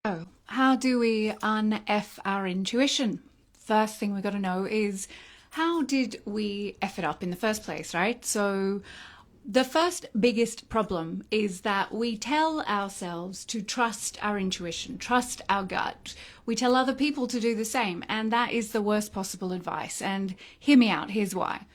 So, how do we un-F our intuition? First thing we got to know is how did we F it up in the first place, right? So, the first biggest problem is that we tell ourselves to trust our intuition, trust our gut. We tell other people to do the same, and that is the worst possible advice. And hear me out, here's why.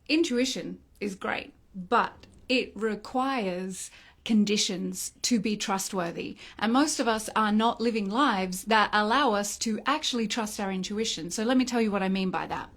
Intuition is great, but it requires conditions to be trustworthy. And most of us are not living lives that allow us to actually trust our intuition. So let me tell you what I mean by that.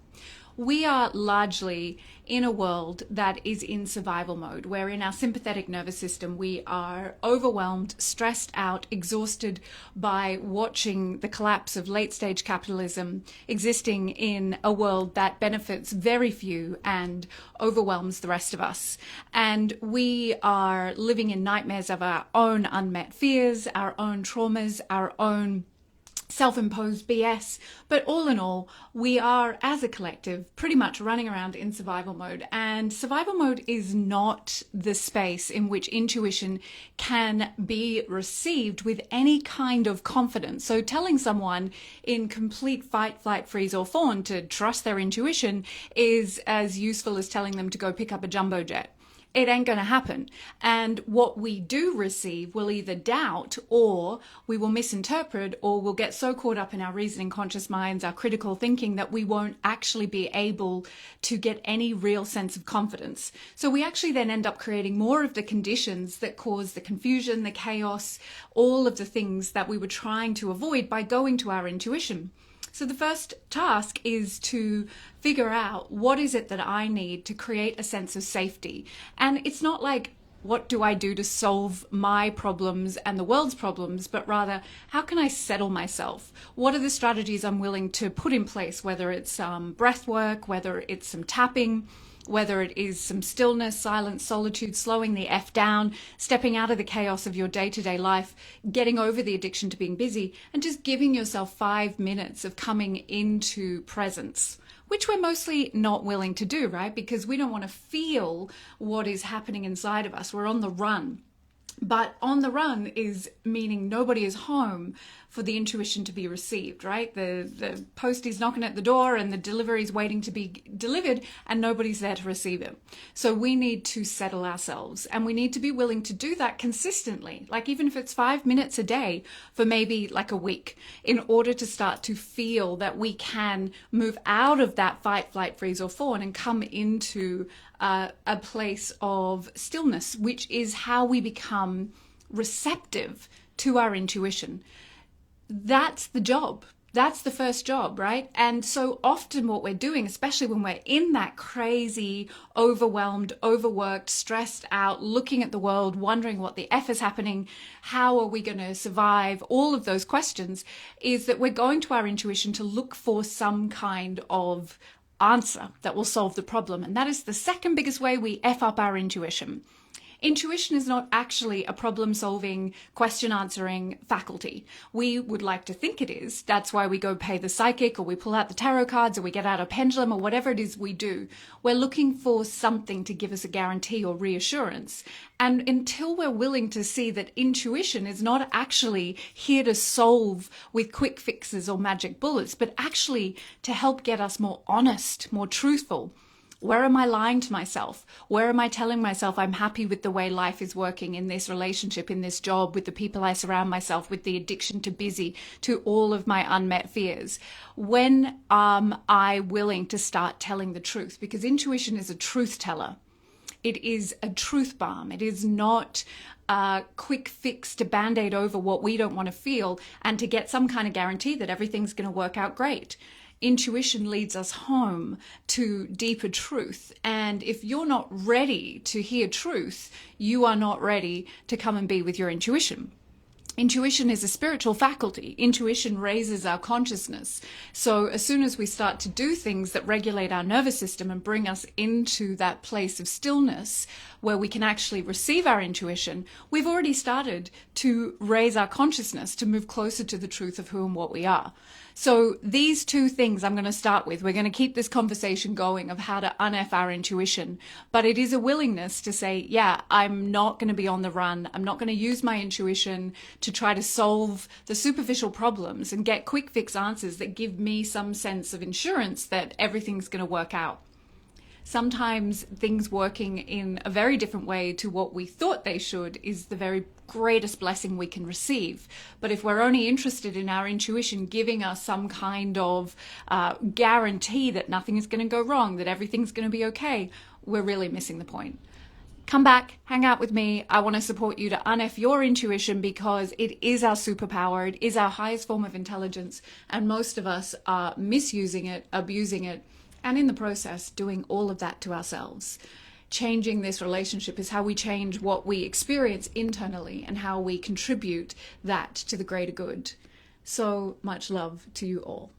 We are largely in a world that is in survival mode, where in our sympathetic nervous system, we are overwhelmed, stressed out, exhausted by watching the collapse of late stage capitalism existing in a world that benefits very few and overwhelms the rest of us. And we are living in nightmares of our own unmet fears, our own traumas, our own self-imposed BS, but all in all, we are, as a collective, pretty much running around in survival mode. And survival mode is not the space in which intuition can be received with any kind of confidence. So telling someone in complete fight, flight, freeze, or fawn to trust their intuition is as useful as telling them to go pick up a jumbo jet. It ain't going to happen. And what we do receive will either doubt, or we will misinterpret, or we'll get so caught up in our reasoning conscious minds, our critical thinking, that we won't actually be able to get any real sense of confidence. So we actually then end up creating more of the conditions that cause the confusion, the chaos, all of the things that we were trying to avoid by going to our intuition. So the first task is to figure out what is it that I need to create a sense of safety. And it's not like, what do I do to solve my problems and the world's problems, but rather, how can I settle myself? What are the strategies I'm willing to put in place, whether it's breath work, whether it's some tapping, whether it is some stillness, silence, solitude, slowing the F down, stepping out of the chaos of your day-to-day life, getting over the addiction to being busy, and just giving yourself 5 minutes of coming into presence, which we're mostly not willing to do, right? Because we don't want to feel what is happening inside of us. We're on the run. But on the run is meaning nobody is home for the intuition to be received, right? The post is knocking at the door and the delivery is waiting to be delivered and nobody's there to receive it. So we need to settle ourselves, and we need to be willing to do that consistently. Like even if it's 5 minutes a day for maybe like a week, in order to start to feel that we can move out of that fight, flight, freeze or fawn and come into a place of stillness, which is how we become receptive to our intuition. That's the job. That's the first job, right? And so often what we're doing, especially when we're in that crazy, overwhelmed, overworked, stressed out, looking at the world, wondering what the F is happening, how are we going to survive, all of those questions, is that we're going to our intuition to look for some kind of answer that will solve the problem. And that is the second biggest way we F up our intuition. Intuition is not actually a problem-solving, question-answering faculty. We would like to think it is. That's why we go pay the psychic, or we pull out the tarot cards, or we get out a pendulum, or whatever it is we do. We're looking for something to give us a guarantee or reassurance. And until we're willing to see that intuition is not actually here to solve with quick fixes or magic bullets, but actually to help get us more honest, more truthful. Where am I lying to myself? Where am I telling myself I'm happy with the way life is working in this relationship, in this job, with the people I surround myself, with the addiction to busy, to all of my unmet fears? When am I willing to start telling the truth? Because intuition is a truth teller. It is a truth balm. It is not a quick fix to band-aid over what we don't want to feel and to get some kind of guarantee that everything's going to work out great. Intuition leads us home to deeper truth. And if you're not ready to hear truth, you are not ready to come and be with your intuition. Intuition is a spiritual faculty. Intuition raises our consciousness. So as soon as we start to do things that regulate our nervous system and bring us into that place of stillness, where we can actually receive our intuition, we've already started to raise our consciousness to move closer to the truth of who and what we are. So these two things I'm going to start with. We're going to keep this conversation going of how to un-F our intuition, but it is a willingness to say, yeah, I'm not going to be on the run. I'm not going to use my intuition to try to solve the superficial problems and get quick fix answers that give me some sense of insurance that everything's going to work out. Sometimes things working in a very different way to what we thought they should is the very greatest blessing we can receive. But if we're only interested in our intuition giving us some kind of guarantee that nothing is going to go wrong, that everything's going to be okay, we're really missing the point. Come back, hang out with me. I want to support you to un-F your intuition because it is our superpower. It is our highest form of intelligence. And most of us are misusing it, abusing it, and in the process, doing all of that to ourselves. Changing this relationship is how we change what we experience internally and how we contribute that to the greater good. So much love to you all.